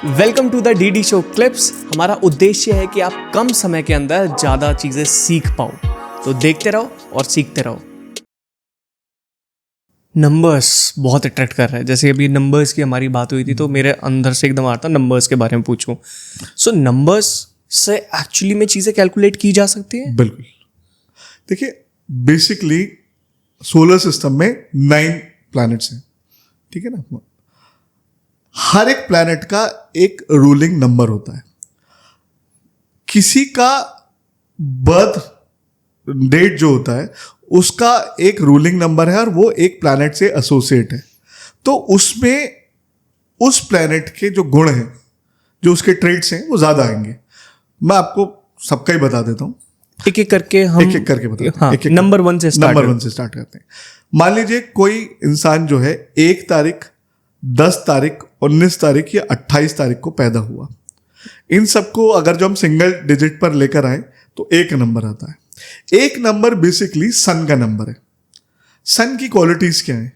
Welcome to the DD show clips. हमारा उद्देश्य है कि आप कम समय के अंदर ज़्यादा चीज़ें सीख पाओ, तो देखते रहो और सीखते रहो। नंबर्स बहुत अट्रैक्ट कर रहा है। जैसे अभी नंबर्स की हमारी बात हुई थी तो मेरे अंदर से एकदम आता नंबर्स के बारे में पूछूं। सो नंबर्स से एक्चुअली में चीज़ें कैलकुलेट की जा सकती हैं? बिल्कुल। देखिए, बेसिकली सोलर सिस्टम में 9 प्लैनेट्स हैं, ठीक है ना। हर एक प्लैनेट का एक रूलिंग नंबर होता है। किसी का बर्थ डेट जो होता है उसका एक रूलिंग नंबर है और वो एक प्लैनेट से एसोसिएट है। तो उसमें उस प्लैनेट के जो गुण हैं, जो उसके ट्रेड्स हैं, वो ज्यादा आएंगे। मैं आपको सबका ही बता देता हूँ, एक एक करके बताते हैं। नंबर 1 से स्टार्ट करते हैं। मान लीजिए कोई इंसान जो है 1 तारीख, 10 तारीख, 19 तारीख या 28 तारीख को पैदा हुआ। इन सबको अगर जो हम सिंगल डिजिट पर लेकर आए तो एक नंबर आता है। एक नंबर बेसिकली सन का नंबर है। सन की क्वालिटीज क्या है?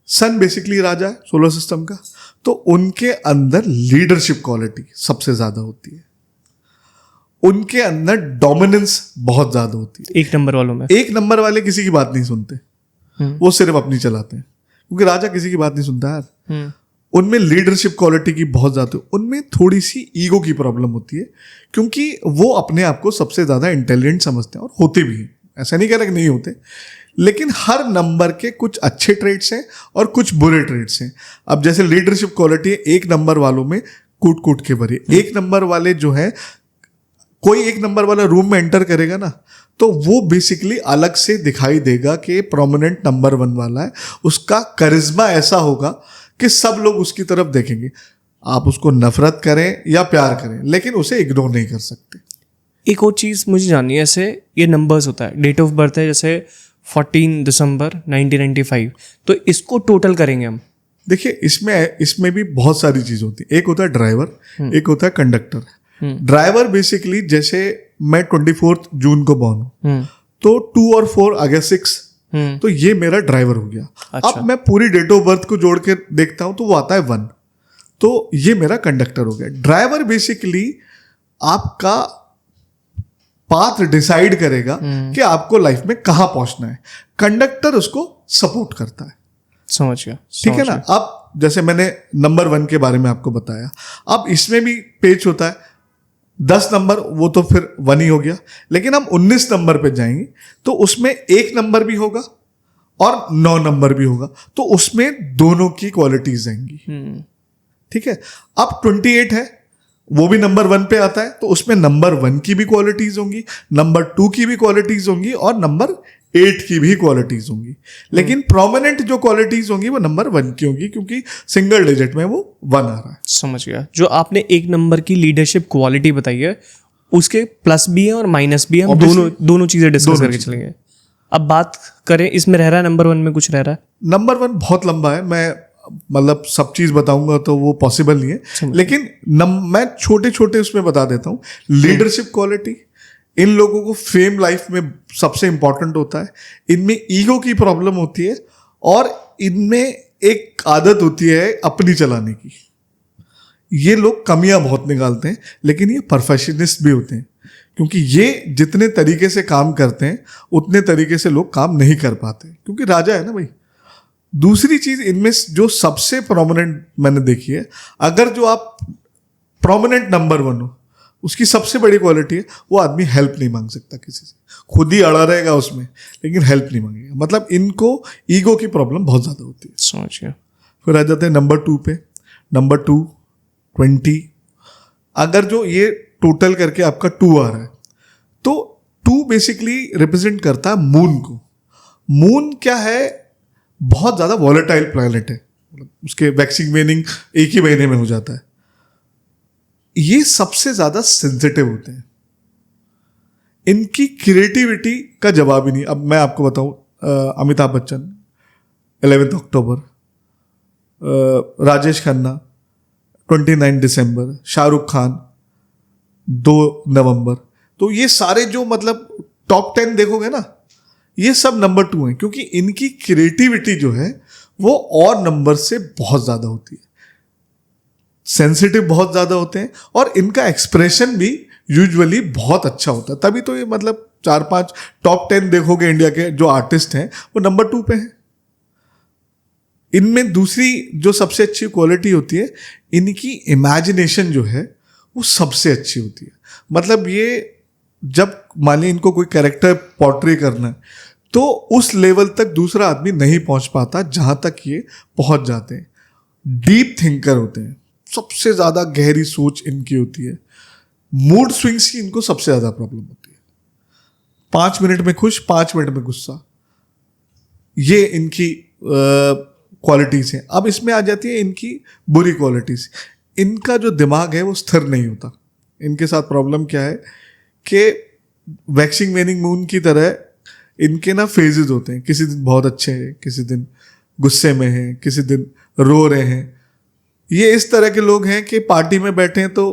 सन बेसिकली राजा है सोलर सिस्टम का, तो उनके अंदर लीडरशिप क्वालिटी सबसे ज्यादा होती है। उनके अंदर डोमिनेंस बहुत ज्यादा होती है। एक नंबर वालों में एक नंबर वाले किसी की बात नहीं सुनते, वो सिर्फ अपनी चलाते हैं, क्योंकि राजा किसी की बात नहीं सुनता यार। उनमें लीडरशिप क्वालिटी की बहुत ज्यादा, उनमें थोड़ी सी ईगो की प्रॉब्लम होती है, क्योंकि वो अपने आप को सबसे ज्यादा इंटेलिजेंट समझते हैं और होते भी हैं। ऐसा नहीं कह रहा कि नहीं होते, लेकिन हर नंबर के कुछ अच्छे ट्रेड्स हैं और कुछ बुरे ट्रेड्स हैं। अब जैसे लीडरशिप क्वालिटी है एक नंबर वालों में कूट कूट के भरी। एक नंबर वाले जो है, कोई एक नंबर वाला रूम में एंटर करेगा ना तो वो बेसिकली अलग से दिखाई देगा कि प्रोमिनेंट नंबर 1 वाला है। उसका करिश्मा ऐसा होगा कि सब लोग उसकी तरफ देखेंगे। आप उसको नफरत करें या प्यार करें, लेकिन उसे इग्नोर नहीं कर सकते। एक और चीज़ मुझे जाननी है, ऐसे ये नंबर्स होता है, डेट ऑफ बर्थ है जैसे 14 दिसंबर 1995, तो इसको टोटल करेंगे हम। देखिए, इसमें भी बहुत सारी चीज होती है। एक होता है ड्राइवर, एक होता है कंडक्टर। ड्राइवर बेसिकली, जैसे मैं 24 जून को बॉर्न हूं, तो 2 और 4 आ गया 6, तो ये मेरा ड्राइवर हो गया। अच्छा। अब मैं पूरी डेट ऑफ बर्थ को जोड़ के देखता हूं तो वो आता है 1, तो ये मेरा कंडक्टर हो गया। ड्राइवर बेसिकली आपका पाथ डिसाइड करेगा कि आपको लाइफ में कहां पहुंचना है। कंडक्टर उसको सपोर्ट करता है। समझ गया, ठीक है ना। अब जैसे मैंने नंबर 1 के बारे में आपको बताया, अब इसमें भी पेच होता है। 10 नंबर वो तो फिर 1 ही हो गया, लेकिन हम 19 नंबर पे जाएंगे तो उसमें 1 नंबर भी होगा और 9 नंबर भी होगा, तो उसमें दोनों की क्वालिटीज आएंगी। ठीक है। अब 28 है, वो भी नंबर 1 पे आता है, तो उसमें नंबर 1 की भी क्वालिटीज होंगी, नंबर 2 की भी क्वालिटीज होंगी और नंबर 8 की भी क्वालिटीज होंगी। लेकिन प्रोमिनेंट जो क्वालिटीज होंगी वो नंबर 1 की होंगी, क्योंकि सिंगल डिजिट में वो 1 आ रहा है। समझ गया। जो आपने एक नंबर की लीडरशिप क्वालिटी बताई है, उसके प्लस भी है और माइनस भी है। हम दोनों चीजें डिस्कस करके चलेंगे। अब बात करें, इसमें रह रहा है नंबर 1 में कुछ रह रहा है। नंबर 1 बहुत लंबा है, मैं मतलब सब चीज बताऊंगा तो वो पॉसिबल नहीं है, लेकिन मैं छोटे छोटे उसमें बता देता हूँ। लीडरशिप क्वालिटी, इन लोगों को फेम लाइफ में सबसे इंपॉर्टेंट होता है। इनमें ईगो की प्रॉब्लम होती है और इनमें एक आदत होती है अपनी चलाने की। ये लोग कमियां बहुत निकालते हैं, लेकिन ये परफेक्शनिस्ट भी होते हैं, क्योंकि ये जितने तरीके से काम करते हैं उतने तरीके से लोग काम नहीं कर पाते, क्योंकि राजा है ना भाई। दूसरी चीज इनमें जो सबसे प्रोमिनेंट मैंने देखी है, अगर जो आप प्रोमिनेंट नंबर 1 हो, उसकी सबसे बड़ी क्वालिटी है वो आदमी हेल्प नहीं मांग सकता किसी से, खुद ही अड़ा रहेगा उसमें, लेकिन हेल्प नहीं मांगेगा। मतलब इनको ईगो की प्रॉब्लम बहुत ज्यादा होती है। समझ गया। फिर आ जाते हैं नंबर 2 पे। नंबर 2 20। अगर जो ये टोटल करके आपका 2 आ रहा है, तो 2 बेसिकली रिप्रेजेंट करता है मून को। मून क्या है? बहुत ज्यादा वॉलेटाइल प्लैनेट है, उसके वैक्सिंग वेनिंग एक ही महीने में हो जाता है। ये सबसे ज्यादा सेंसिटिव होते हैं, इनकी क्रिएटिविटी का जवाब ही नहीं। अब मैं आपको बताऊं, अमिताभ बच्चन 11 अक्टूबर, राजेश खन्ना 29 दिसंबर, शाहरुख खान 2 नवंबर, तो ये सारे जो मतलब टॉप 10 देखोगे ना, ये सब नंबर 2 हैं, क्योंकि इनकी क्रिएटिविटी जो है वो और नंबर से बहुत ज्यादा होती है। सेंसिटिव बहुत ज़्यादा होते हैं और इनका एक्सप्रेशन भी यूजुअली बहुत अच्छा होता है। तभी तो ये मतलब 4-5 टॉप 10 देखोगे इंडिया के जो आर्टिस्ट हैं वो नंबर 2 पे हैं। इनमें दूसरी जो सबसे अच्छी क्वालिटी होती है, इनकी इमेजिनेशन जो है वो सबसे अच्छी होती है। मतलब ये जब मान ली इनको कोई कैरेक्टर पोर्ट्रे करना है तो उस लेवल तक दूसरा आदमी नहीं पहुंच पाता जहां तक ये पहुंच जाते हैं। डीप थिंकर होते हैं, सबसे ज़्यादा गहरी सोच इनकी होती है। मूड स्विंग्स की इनको सबसे ज़्यादा प्रॉब्लम होती है। 5 मिनट में खुश, 5 मिनट में गुस्सा, ये इनकी क्वालिटीज हैं। अब इसमें आ जाती है इनकी बुरी क्वालिटीज। इनका जो दिमाग है वो स्थिर नहीं होता। इनके साथ प्रॉब्लम क्या है कि वैक्सिंग वेनिंग मून की तरह इनके ना फेजेस होते हैं। किसी दिन बहुत अच्छे हैं, किसी दिन गुस्से में हैं, किसी दिन रो रहे हैं। ये इस तरह के लोग हैं कि पार्टी में बैठे हैं तो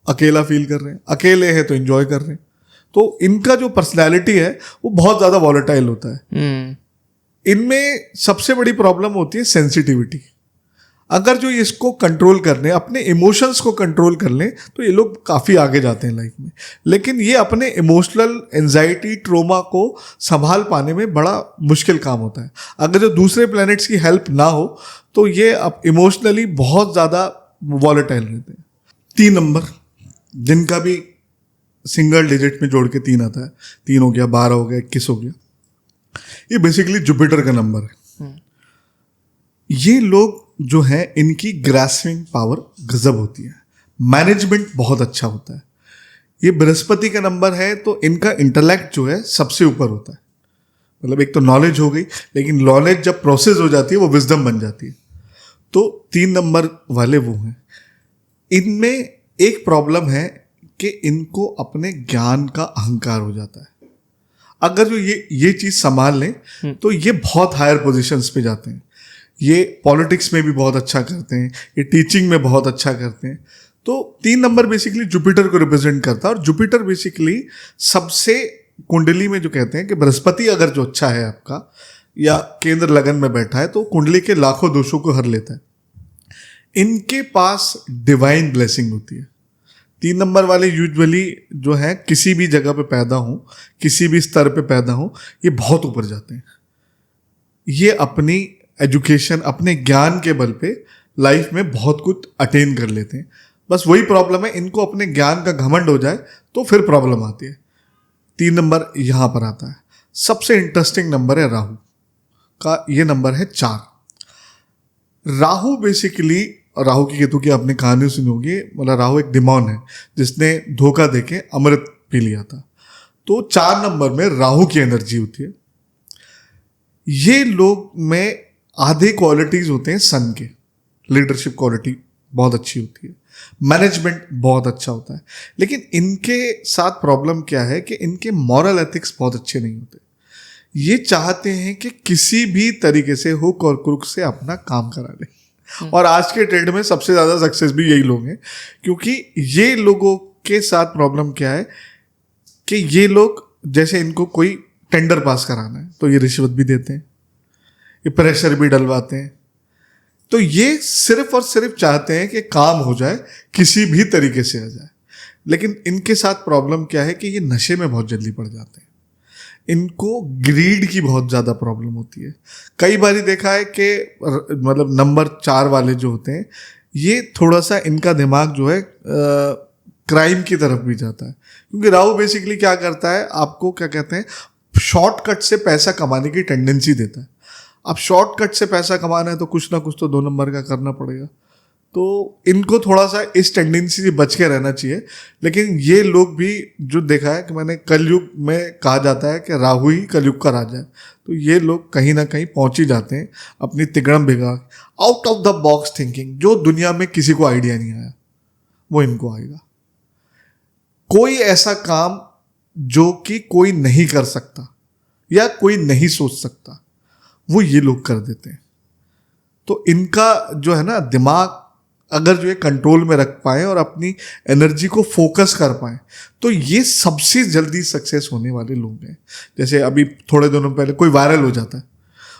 अकेला फील कर रहे हैं, अकेले हैं तो एंजॉय कर रहे हैं। तो इनका जो पर्सनैलिटी है वो बहुत ज़्यादा वॉलेटाइल होता है। इनमें सबसे बड़ी प्रॉब्लम होती है सेंसिटिविटी। अगर जो इसको कंट्रोल कर लें, अपने इमोशंस को कंट्रोल कर लें, तो ये लोग काफ़ी आगे जाते हैं लाइफ में। लेकिन ये अपने इमोशनल एंजाइटी, ट्रोमा को संभाल पाने में बड़ा मुश्किल काम होता है। अगर जो दूसरे प्लैनेट्स की हेल्प ना हो तो ये अब इमोशनली बहुत ज़्यादा वॉलेटाइल रहते हैं। 3 नंबर जिनका भी सिंगल डिजिट में जोड़ के 3 आता है, 3 हो गया, 12 हो गया, 21 हो गया, ये बेसिकली जुपिटर का नंबर है। ये लोग जो है इनकी ग्रास्पिंग पावर गजब होती है, मैनेजमेंट बहुत अच्छा होता है। ये बृहस्पति का नंबर है तो इनका इंटेलेक्ट जो है सबसे ऊपर होता है। मतलब एक तो नॉलेज हो गई, लेकिन नॉलेज जब प्रोसेस हो जाती है वो विजडम बन जाती है। तो 3 नंबर वाले वो हैं। इनमें एक प्रॉब्लम है कि इनको अपने ज्ञान का अहंकार हो जाता है। अगर जो ये चीज़ संभाल लें तो ये बहुत हायर पोजीशंस पे जाते हैं। ये पॉलिटिक्स में भी बहुत अच्छा करते हैं, ये टीचिंग में बहुत अच्छा करते हैं। तो 3 नंबर बेसिकली जुपिटर को रिप्रेजेंट करता है। और जुपिटर बेसिकली सबसे कुंडली में जो कहते हैं कि बृहस्पति अगर जो अच्छा है आपका या केंद्र लगन में बैठा है तो कुंडली के लाखों दोषों को हर लेता है। इनके पास डिवाइन ब्लेसिंग होती है। 3 नंबर वाले यूजुअली जो है किसी भी जगह पे पैदा हो, किसी भी स्तर पे पैदा हो, ये बहुत ऊपर जाते हैं। ये अपनी एजुकेशन, अपने ज्ञान के बल पे लाइफ में बहुत कुछ अटेन कर लेते हैं। बस वही प्रॉब्लम है, इनको अपने ज्ञान का घमंड हो जाए तो फिर प्रॉब्लम आती है। 3 नंबर यहाँ पर आता है। सबसे इंटरेस्टिंग नंबर है राहु का, ये नंबर है 4। राहु बेसिकली, राहु की केतु की आपने कहानी सुनी होगी। मतलब राहु एक डिमॉन है जिसने धोखा देके अमृत पी लिया था। तो 4 नंबर में राहु की एनर्जी होती है। ये लोग में आधे क्वालिटीज होते हैं सन के। लीडरशिप क्वालिटी बहुत अच्छी होती है, मैनेजमेंट बहुत अच्छा होता है। लेकिन इनके साथ प्रॉब्लम क्या है कि इनके मॉरल एथिक्स बहुत अच्छे नहीं होते। ये चाहते हैं कि किसी भी तरीके से हुक और क्रुक से अपना काम करा लें। और आज के ट्रेड में सबसे ज़्यादा सक्सेस भी यही लोग हैं, क्योंकि ये लोगों के साथ प्रॉब्लम क्या है कि ये लोग जैसे इनको कोई टेंडर पास कराना है तो ये रिश्वत भी देते हैं, ये प्रेशर भी डलवाते हैं। तो ये सिर्फ और सिर्फ चाहते हैं कि काम हो जाए, किसी भी तरीके से आ जाए। लेकिन इनके साथ प्रॉब्लम क्या है कि ये नशे में बहुत जल्दी पड़ जाते हैं। इनको ग्रीड की बहुत ज़्यादा प्रॉब्लम होती है। कई बार देखा है कि मतलब नंबर 4 वाले जो होते हैं, ये थोड़ा सा इनका दिमाग जो है क्राइम की तरफ भी जाता है। क्योंकि राहु बेसिकली क्या करता है, आपको क्या कहते हैं, शॉर्टकट से पैसा कमाने की टेंडेंसी देता है। अब शॉर्टकट से पैसा कमाना है तो कुछ ना कुछ तो 2 नंबर का करना पड़ेगा। तो इनको थोड़ा सा इस टेंडेंसी से बच के रहना चाहिए। लेकिन ये लोग भी जो देखा है कि मैंने कलयुग में कहा जाता है कि राहु ही कलयुग का राजा है, तो ये लोग कहीं ना कहीं पहुंच ही जाते हैं अपनी तिगड़म भिगा। Out of the box thinking, जो दुनिया में किसी को आइडिया नहीं आया वो इनको आएगा। कोई ऐसा काम जो कि कोई नहीं कर सकता या कोई नहीं सोच सकता, वो ये लोग कर देते हैं। तो इनका जो है ना दिमाग, अगर जो ये कंट्रोल में रख पाए और अपनी एनर्जी को फोकस कर पाए तो ये सबसे जल्दी सक्सेस होने वाले लोग हैं। जैसे अभी थोड़े दिनों पहले कोई वायरल हो जाता है,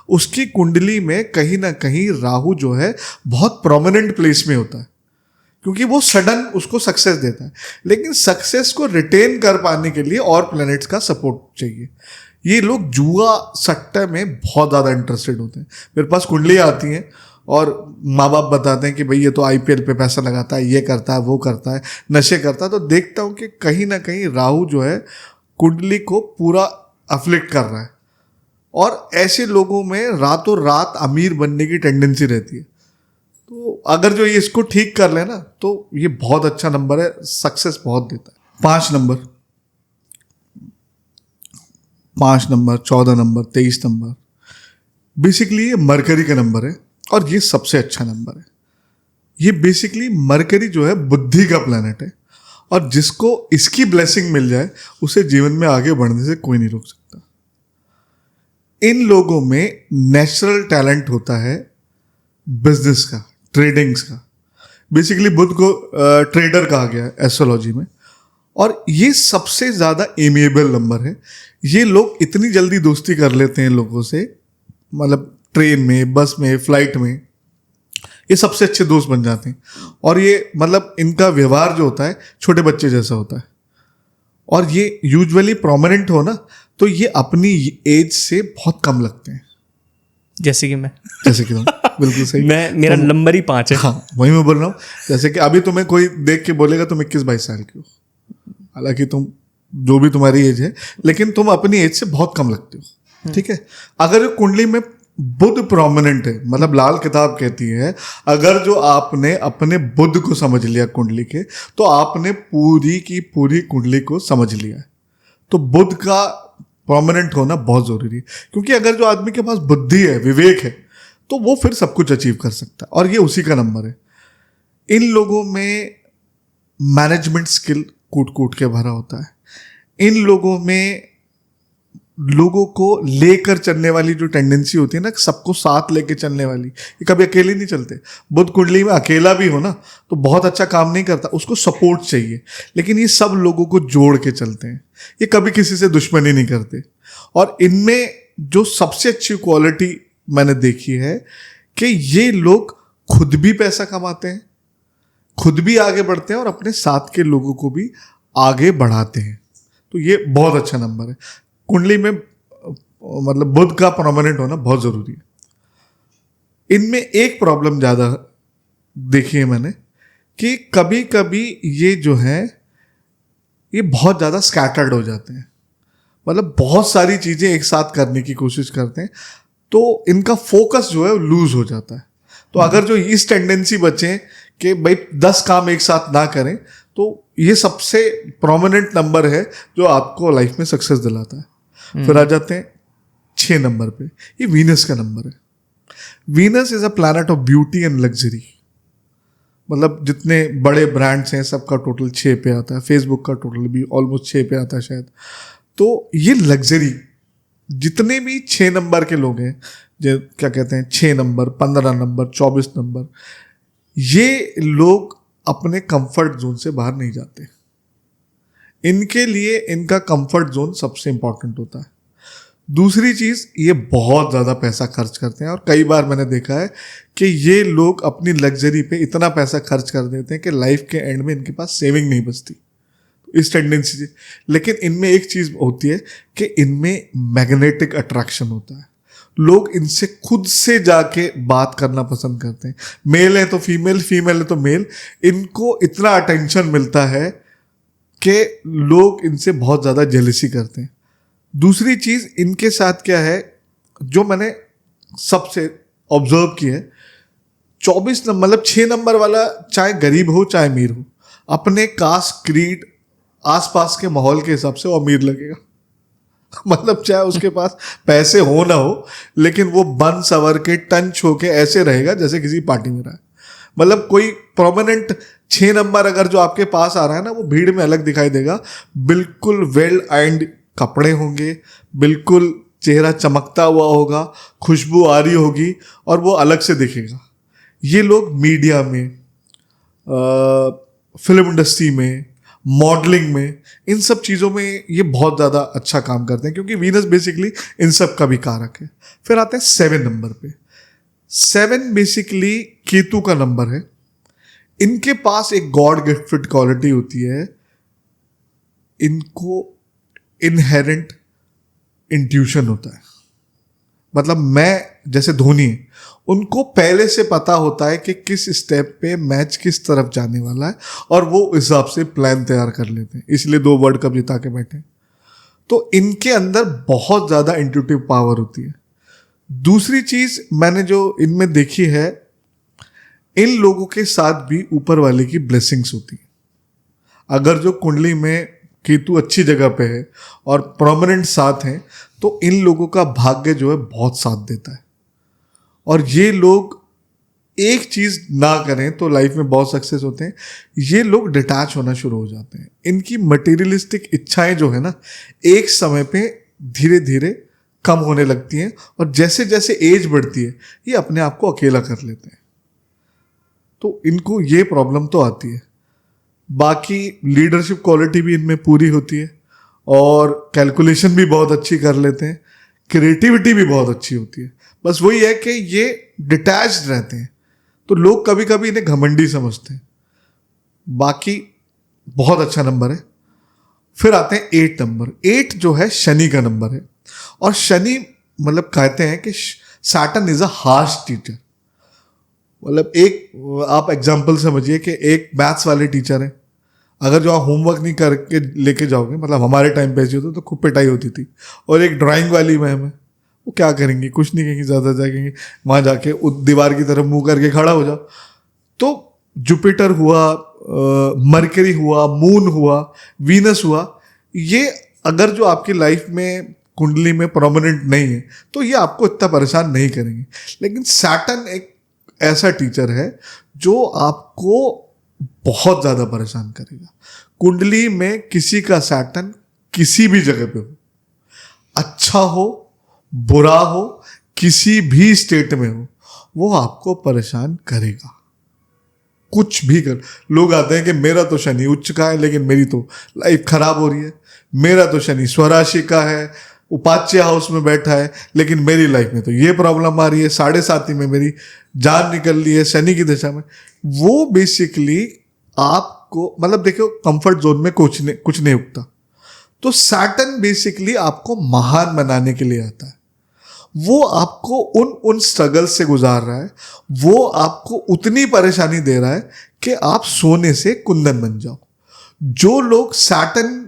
उसकी कुंडली में कहीं ना कहीं राहु जो है बहुत प्रोमिनेंट प्लेस में होता है। क्योंकि वो सडन उसको सक्सेस देता है। लेकिन सक्सेस को रिटेन कर पाने के लिए और प्लैनेट्स का सपोर्ट चाहिए। ये लोग जुआ सट्टा में बहुत ज़्यादा इंटरेस्टेड होते हैं। मेरे पास कुंडलियाँ आती हैं और माँ बाप बताते हैं कि भाई ये तो आईपीएल पे पैसा लगाता है, ये करता है, वो करता है, नशे करता है। तो देखता हूँ कि कहीं ना कहीं राहु जो है कुंडली को पूरा अफ्लिक्ट कर रहा है, और ऐसे लोगों में रातों रात अमीर बनने की टेंडेंसी रहती है। तो अगर जो ये इसको ठीक कर लेना तो ये बहुत अच्छा नंबर है, सक्सेस बहुत देता है। 5 नंबर, 14 नंबर, 23 नंबर, बेसिकली ये मरकरी का नंबर है और ये सबसे अच्छा नंबर है। ये बेसिकली मरकरी जो है बुद्धि का प्लैनेट है, और जिसको इसकी ब्लेसिंग मिल जाए उसे जीवन में आगे बढ़ने से कोई नहीं रोक सकता। इन लोगों में नेचुरल टैलेंट होता है बिजनेस का, ट्रेडिंग्स का। बेसिकली बुध को ट्रेडर कहा गया है एस्ट्रोलॉजी में, और ये सबसे ज़्यादा एमिएबल नंबर है। ये लोग इतनी जल्दी दोस्ती कर लेते हैं लोगों से, मतलब ट्रेन में, बस में, फ्लाइट में, ये सबसे अच्छे दोस्त बन जाते हैं। और ये मतलब इनका व्यवहार जो होता है छोटे बच्चे जैसा होता है, और ये यूजुअली प्रोमिनेंट हो ना तो ये अपनी एज से बहुत कम लगते हैं। जैसे कि मैं तुम बिल्कुल सही। मेरा नंबर ही 5 है। हाँ, वही मैं बोल रहा हूँ। जैसे कि अभी तुम्हें कोई देख के बोलेगा तुम 21-22 साल की हो, हालांकि तुम जो भी तुम्हारी एज है, लेकिन तुम अपनी एज से बहुत कम लगते हो। ठीक है। अगर कुंडली में बुध प्रोमिनेंट है, मतलब लाल किताब कहती है अगर जो आपने अपने बुध को समझ लिया कुंडली के, तो आपने पूरी की पूरी कुंडली को समझ लिया है। तो बुध का प्रोमिनेंट होना बहुत जरूरी है, क्योंकि अगर जो आदमी के पास बुद्धि है, विवेक है, तो वो फिर सब कुछ अचीव कर सकता है, और ये उसी का नंबर है। इन लोगों में मैनेजमेंट स्किल कूट कूट के भरा होता है। इन लोगों में लोगों को लेकर चलने वाली जो टेंडेंसी होती है ना, सबको साथ लेके चलने वाली, ये कभी अकेले नहीं चलते। बुध कुंडली में अकेला भी हो ना तो बहुत अच्छा काम नहीं करता, उसको सपोर्ट चाहिए। लेकिन ये सब लोगों को जोड़ के चलते हैं, ये कभी किसी से दुश्मनी नहीं करते। और इनमें जो सबसे अच्छी क्वालिटी मैंने देखी है कि ये लोग खुद भी पैसा कमाते हैं, खुद भी आगे बढ़ते हैं, और अपने साथ के लोगों को भी आगे बढ़ाते हैं। तो ये बहुत अच्छा नंबर है। कुंडली में मतलब बुध का प्रोमिनेंट होना बहुत जरूरी है। इनमें एक प्रॉब्लम ज़्यादा देखी है मैंने कि कभी कभी ये जो है ये बहुत ज़्यादा स्कैटर्ड हो जाते हैं, मतलब बहुत सारी चीज़ें एक साथ करने की कोशिश करते हैं, तो इनका फोकस जो है लूज हो जाता है। तो अगर जो इस टेंडेंसी बचे कि भाई 10 काम एक साथ ना करें, तो ये सबसे प्रोमिनेंट नंबर है जो आपको लाइफ में सक्सेस दिलाता है। फिर आ जाते हैं 6 नंबर पे, ये वीनस का नंबर है। Venus is a planet of beauty and luxury. मतलब जितने बड़े ब्रांड्स हैं सबका टोटल 6 पे आता है, फेसबुक का टोटल भी ऑलमोस्ट 6 पे आता है शायद। तो ये लग्जरी, जितने भी 6 नंबर के लोग हैं, जो क्या कहते हैं 6 नंबर, 15 नंबर, 24 नंबर, ये लोग अपने कंफर्ट जोन से बाहर नहीं जाते। इनके लिए इनका कंफर्ट जोन सबसे इंपॉर्टेंट होता है। दूसरी चीज़, ये बहुत ज़्यादा पैसा खर्च करते हैं, और कई बार मैंने देखा है कि ये लोग अपनी लग्जरी पे इतना पैसा खर्च कर देते हैं कि लाइफ के एंड में इनके पास सेविंग नहीं बचती, इस टेंडेंसी से। लेकिन इनमें एक चीज़ होती है कि इनमें मैग्नेटिक अट्रैक्शन होता है। लोग इनसे खुद से जाके बात करना पसंद करते हैं। मेल है तो फीमेल, फीमेल है तो मेल, इनको इतना अटेंशन मिलता है कि लोग इनसे बहुत ज़्यादा जेलसी करते हैं। दूसरी चीज़ इनके साथ क्या है, जो मैंने सबसे ऑब्जर्व की है, 24 नंबर मतलब 6 नंबर वाला चाहे गरीब हो चाहे अमीर हो, अपने कास्ट, क्रीड, आसपास के माहौल के हिसाब से वो अमीर लगेगा। मतलब चाहे उसके पास पैसे हो ना हो, लेकिन वो बन सवर के टंच होके ऐसे रहेगा जैसे किसी पार्टी में रहा है। मतलब कोई प्रोमिनेंट 6 नंबर अगर जो आपके पास आ रहा है ना, वो भीड़ में अलग दिखाई देगा। बिल्कुल वेल आइंड कपड़े होंगे, बिल्कुल चेहरा चमकता हुआ होगा, खुशबू आ रही होगी, और वो अलग से दिखेगा। ये लोग मीडिया में, फिल्म इंडस्ट्री में, मॉडलिंग में, इन सब चीज़ों में ये बहुत ज़्यादा अच्छा काम करते हैं, क्योंकि वीनस बेसिकली इन सब का भी कारक है। फिर आते हैं 7 नंबर पे। 7 बेसिकली केतु का नंबर है। इनके पास एक गॉड गिफ्टेड क्वालिटी होती है, इनको इनहेरेंट इंट्यूशन होता है। मतलब मैं जैसे धोनी है, उनको पहले से पता होता है कि किस स्टेप पे मैच किस तरफ जाने वाला है और वो हिसाब से प्लान तैयार कर लेते हैं, इसलिए 2 वर्ल्ड कप जिता के बैठे। तो इनके अंदर बहुत ज़्यादा इंट्यूटिव पावर होती है। दूसरी चीज़ मैंने जो इनमें देखी है, इन लोगों के साथ भी ऊपर वाले की ब्लेसिंग्स होती है। अगर जो कुंडली में केतु अच्छी जगह पे है और प्रोमिनेंट साथ हैं, तो इन लोगों का भाग्य जो है बहुत साथ देता है। और ये लोग एक चीज ना करें तो लाइफ में बहुत सक्सेस होते हैं। ये लोग डिटैच होना शुरू हो जाते हैं। इनकी मटेरियलिस्टिक इच्छाएं जो है ना, एक समय पे धीरे धीरे कम होने लगती हैं और जैसे जैसे एज बढ़ती है ये अपने आप को अकेला कर लेते हैं। तो इनको ये प्रॉब्लम तो आती है। बाकी लीडरशिप क्वालिटी भी इनमें पूरी होती है और कैलकुलेशन भी बहुत अच्छी कर लेते हैं, क्रिएटिविटी भी बहुत अच्छी होती है। बस वही है कि ये डिटैच्ड रहते हैं, तो लोग कभी कभी इन्हें घमंडी समझते हैं। बाकी बहुत अच्छा नंबर है। फिर आते हैं 8 नंबर। 8 जो है शनि का नंबर है और शनि मतलब कहते हैं कि Saturn is a harsh teacher. मतलब एक आप एग्जाम्पल समझिए कि एक मैथ्स वाले टीचर हैं, अगर जो आप होमवर्क नहीं करके लेके जाओगे, मतलब हमारे टाइम पे ऐसे होता तो खूब पिटाई होती थी। और एक ड्राइंग वाली मैम है, वो क्या करेंगी, कुछ नहीं कहेंगी, ज़्यादा जाएंगे वहाँ जाके दीवार की तरफ मुंह करके खड़ा हो जाओ। तो जुपिटर हुआ, मरकरी हुआ, मून हुआ, वीनस हुआ, ये अगर जो आपकी लाइफ में कुंडली में प्रोमिनेंट नहीं है तो ये आपको इतना परेशान नहीं करेंगे। लेकिन सैटर्न एक ऐसा टीचर है जो आपको बहुत ज़्यादा परेशान करेगा। कुंडली में किसी का सैटर्न किसी भी जगह पे हो, अच्छा हो बुरा हो, किसी भी स्टेट में हो, वो आपको परेशान करेगा। कुछ भी कर, लोग आते हैं कि मेरा तो शनि उच्च का है लेकिन मेरी तो लाइफ खराब हो रही है, मेरा तो शनि स्वराशि का है, उपाच्य हाउस में बैठा है, लेकिन मेरी लाइफ में तो ये प्रॉब्लम आ रही है, 7.5 में मेरी जान निकल रही है शनि की दिशा में। वो बेसिकली आपको मतलब देखो कंफर्ट जोन में कुछ नहीं उगता। तो सैटर्न बेसिकली आपको महान बनाने के लिए आता है। वो आपको उन स्ट्रगल से गुजार रहा है, वो आपको उतनी परेशानी दे रहा है कि आप सोने से कुंदन बन जाओ। जो लोग सैटर्न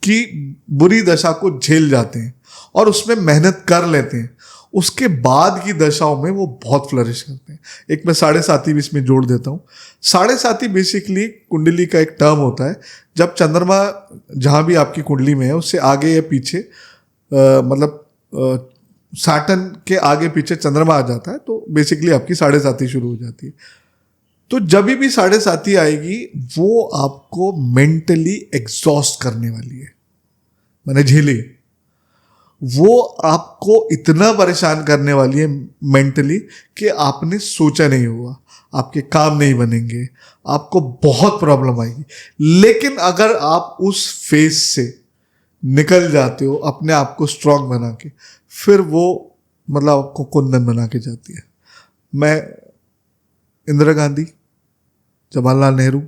की बुरी दशा को झेल जाते हैं और उसमें मेहनत कर लेते हैं, उसके बाद की दशाओं में वो बहुत फ्लरिश करते हैं। एक मैं 7.5 भी इसमें जोड़ देता हूँ। 7.5 बेसिकली कुंडली का एक टर्म होता है, जब चंद्रमा जहाँ भी आपकी कुंडली में है उससे आगे या पीछे मतलब सैटर्न के आगे पीछे चंद्रमा आ जाता है, तो बेसिकली आपकी 7.5 शुरू हो जाती है। तो जब भी 7.5 आएगी वो आपको मेंटली एग्जॉस्ट करने वाली है, मैंने झेली। वो आपको इतना परेशान करने वाली है मेंटली कि आपने सोचा नहीं होगा, आपके काम नहीं बनेंगे, आपको बहुत प्रॉब्लम आएगी। लेकिन अगर आप उस फेज से निकल जाते हो अपने आप को स्ट्रांग बना के, फिर वो मतलब आपको कुंदन बना के जाती है। मैं इंदिरा गांधी, जवाहरलाल नेहरू,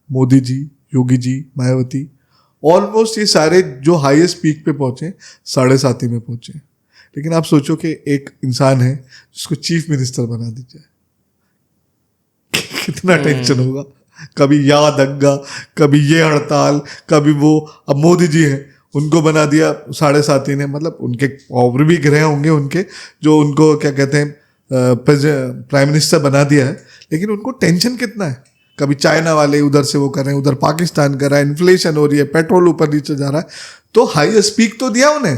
मोदी जी, योगी जी, मायावती, ऑलमोस्ट ये सारे जो हाईएस्ट पीक पे पहुंचे 7.5 में पहुंचे। लेकिन आप सोचो कि एक इंसान है जिसको चीफ मिनिस्टर बना दी जाए, कितना टेंशन होगा। कभी या दंगा, कभी ये हड़ताल, कभी वो। अब मोदी जी हैं, उनको बना दिया 7.5 ने, मतलब उनके और भी ग्रह होंगे उनके जो उनको क्या कहते हैं प्राइम मिनिस्टर बना दिया है, लेकिन उनको टेंशन कितना है। कभी चाइना वाले उधर से वो कर रहे हैं, उधर पाकिस्तान कर रहा है, इन्फ्लेशन हो रही है, पेट्रोल ऊपर नीचे जा रहा है। तो हाईएस्ट पीक तो दिया उन्हें,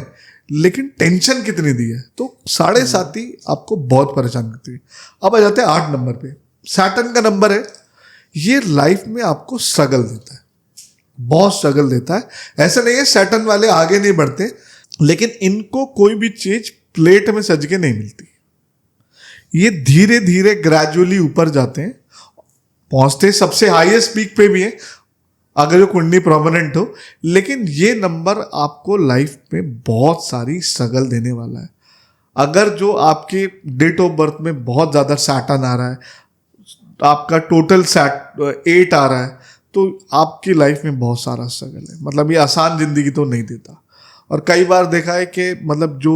लेकिन टेंशन कितनी दी है। तो 7.5 आपको बहुत परेशान करती है। अब आ जाते हैं 8 नंबर पे। सैटर्न का नंबर है, ये लाइफ में आपको स्ट्रगल देता है, बहुत स्ट्रगल देता है। ऐसा नहीं है सैटर्न वाले आगे नहीं बढ़ते, लेकिन इनको कोई भी चीज प्लेट में सज के नहीं मिलती। ये धीरे धीरे ग्रेजुअली ऊपर जाते हैं, पहुंचते सबसे हाईएस्ट पीक पे भी है अगर जो कुंडली प्रोमिनेंट हो। लेकिन ये नंबर आपको लाइफ में बहुत सारी स्ट्रगल देने वाला है। अगर जो आपके डेट ऑफ बर्थ में बहुत ज़्यादा सैटर्न आ रहा है, आपका टोटल 8 आ रहा है, तो आपकी लाइफ में बहुत सारा स्ट्रगल है। मतलब ये आसान जिंदगी तो नहीं देता। और कई बार देखा है कि मतलब जो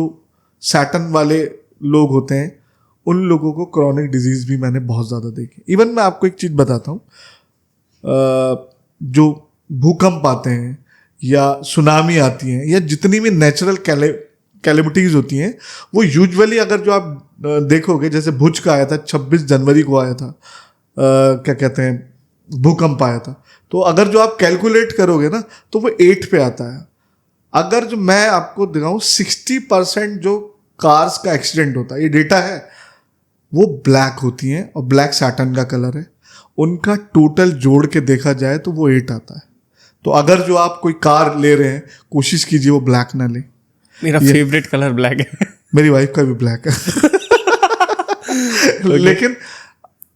सैटर्न वाले लोग होते हैं उन लोगों को क्रॉनिक डिजीज भी मैंने बहुत ज़्यादा देखी। इवन मैं आपको एक चीज़ बताता हूँ, जो भूकंप आते हैं या सुनामी आती हैं या जितनी भी नेचुरल कैलेमिटीज होती हैं, वो यूजुअली अगर जो आप देखोगे, जैसे भुज का आया था 26 जनवरी को आया था, क्या कहते हैं, भूकंप आया था, तो अगर जो आप कैलकुलेट करोगे ना तो वो 8 पे आता है। अगर जो मैं आपको दिखाऊं 60% जो कार्स का एक्सीडेंट होता है, ये डेटा है, वो ब्लैक होती हैं और ब्लैक सैटर्न का कलर है। उनका टोटल जोड़ के देखा जाए तो वो 8 आता है। तो अगर जो आप कोई कार ले रहे हैं, कोशिश कीजिए वो ब्लैक ना ले। मेरा फेवरेट कलर ब्लैक है। मेरी वाइफ का भी ब्लैक है। लेकिन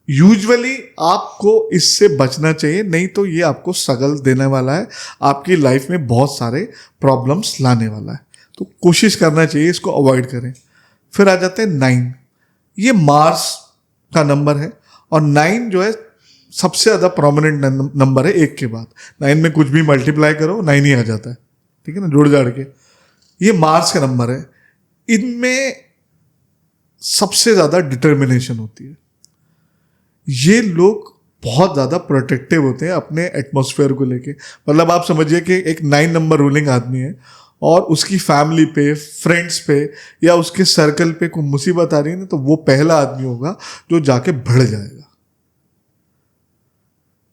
यूजुअली आपको इससे बचना चाहिए, नहीं तो ये आपको स्ट्रगल देने वाला है, आपकी लाइफ में बहुत सारे प्रॉब्लम्स लाने वाला है। तो कोशिश करना चाहिए इसको अवॉइड करें। फिर आ जाते हैं 9। ये मार्स का नंबर है और 9 जो है सबसे ज़्यादा प्रोमिनेंट नंबर है 1 के बाद। 9 में कुछ भी मल्टीप्लाई करो 9 ही आ जाता है, ठीक है ना, जोड़ जाड़ के। ये मार्स का नंबर है। इनमें सबसे ज़्यादा डिटर्मिनेशन होती है। ये लोग बहुत ज़्यादा प्रोटेक्टिव होते हैं अपने एटमॉस्फेयर को लेके। मतलब आप समझिए कि एक 9 नंबर रूलिंग आदमी है और उसकी फैमिली पे, फ्रेंड्स पे या उसके सर्कल पे कोई मुसीबत आ रही है ना, तो वो पहला आदमी होगा जो जाके भड़ जाएगा।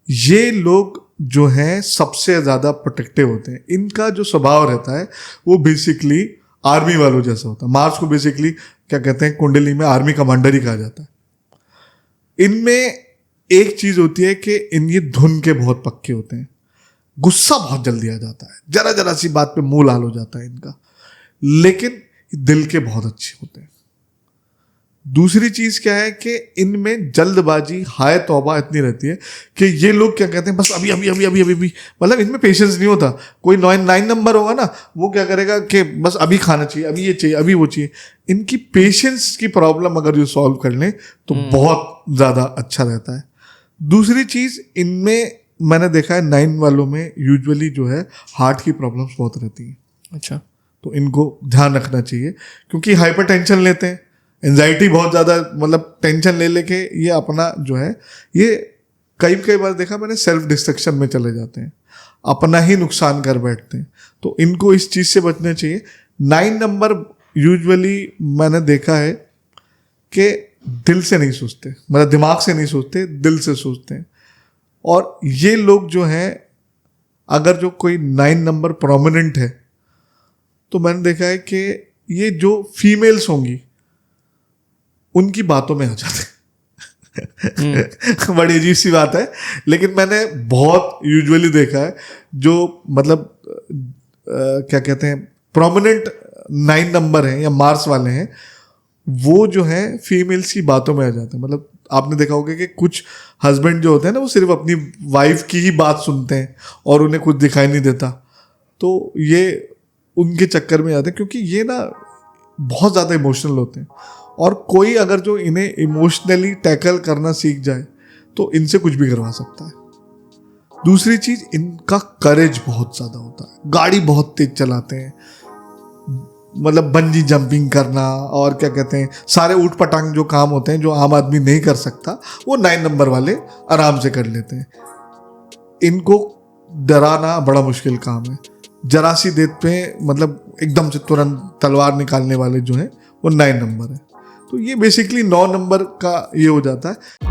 ये लोग जो हैं सबसे ज़्यादा प्रोटेक्टिव होते हैं। इनका जो स्वभाव रहता है वो बेसिकली आर्मी वालों जैसा होता है। मार्स को बेसिकली क्या कहते हैं, कुंडली में आर्मी कमांडर ही कहा जाता है। इनमें एक चीज होती है कि ये धुन के बहुत पक्के होते हैं। गुस्सा बहुत जल्दी आ जाता है, जरा जरा सी बात पे मुंह लाल हो जाता है इनका, लेकिन दिल के बहुत अच्छे होते हैं। दूसरी चीज क्या है कि इनमें जल्दबाजी, हाय तौबा इतनी रहती है कि ये लोग क्या कहते हैं, बस अभी अभी अभी अभी अभी अभी, मतलब इनमें पेशेंस नहीं होता। कोई 9 नंबर होगा ना, वो क्या करेगा कि बस अभी खाना चाहिए, अभी ये चाहिए, अभी वो चाहिए। इनकी पेशेंस की प्रॉब्लम अगर जो सॉल्व कर लें तो बहुत ज़्यादा अच्छा रहता है। दूसरी चीज़, इनमें मैंने देखा है 9 वालों में यूजुअली जो है हार्ट की प्रॉब्लम्स बहुत रहती हैं। अच्छा, तो इनको ध्यान रखना चाहिए, क्योंकि हाइपर टेंशन लेते हैं, एंजाइटी बहुत ज़्यादा, मतलब टेंशन ले लेके ये अपना जो है, ये कई बार देखा मैंने, सेल्फ डिस्ट्रक्शन में चले जाते हैं, अपना ही नुकसान कर बैठते हैं। तो इनको इस चीज़ से बचना चाहिए। 9 नंबर यूजुअली मैंने देखा है कि दिल से नहीं सोचते, मतलब दिमाग से नहीं सोचते, दिल से सोचते हैं। और ये लोग जो हैं, अगर जो कोई 9 नंबर प्रोमिनेंट है, तो मैंने देखा है कि ये जो फीमेल्स होंगी उनकी बातों में आ जाते। बड़ी अजीब सी बात है, लेकिन मैंने बहुत यूजुअली देखा है जो मतलब क्या कहते हैं, प्रोमिनेंट 9 नंबर हैं या मार्स वाले हैं, वो जो है फीमेल्स की बातों में आ जाते हैं। मतलब आपने देखा होगा कि कुछ हस्बैंड जो होते हैं ना, वो सिर्फ अपनी वाइफ की ही बात सुनते हैं और उन्हें कुछ दिखाई नहीं देता। तो ये उनके चक्कर में आते हैं, क्योंकि ये ना बहुत ज़्यादा इमोशनल होते हैं। और कोई अगर जो इन्हें इमोशनली टैकल करना सीख जाए तो इनसे कुछ भी करवा सकता है। दूसरी चीज़, इनका करेज बहुत ज़्यादा होता है, गाड़ी बहुत तेज चलाते हैं, मतलब बंजी जंपिंग करना और क्या कहते हैं, सारे ऊट पटांग जो काम होते हैं जो आम आदमी नहीं कर सकता, वो 9 नंबर वाले आराम से कर लेते हैं। इनको डराना बड़ा मुश्किल काम है। जरा सी देर पे मतलब एकदम से तुरंत तलवार निकालने वाले जो हैं वो 9 नंबर है। तो ये बेसिकली 9 नंबर का ये हो जाता है।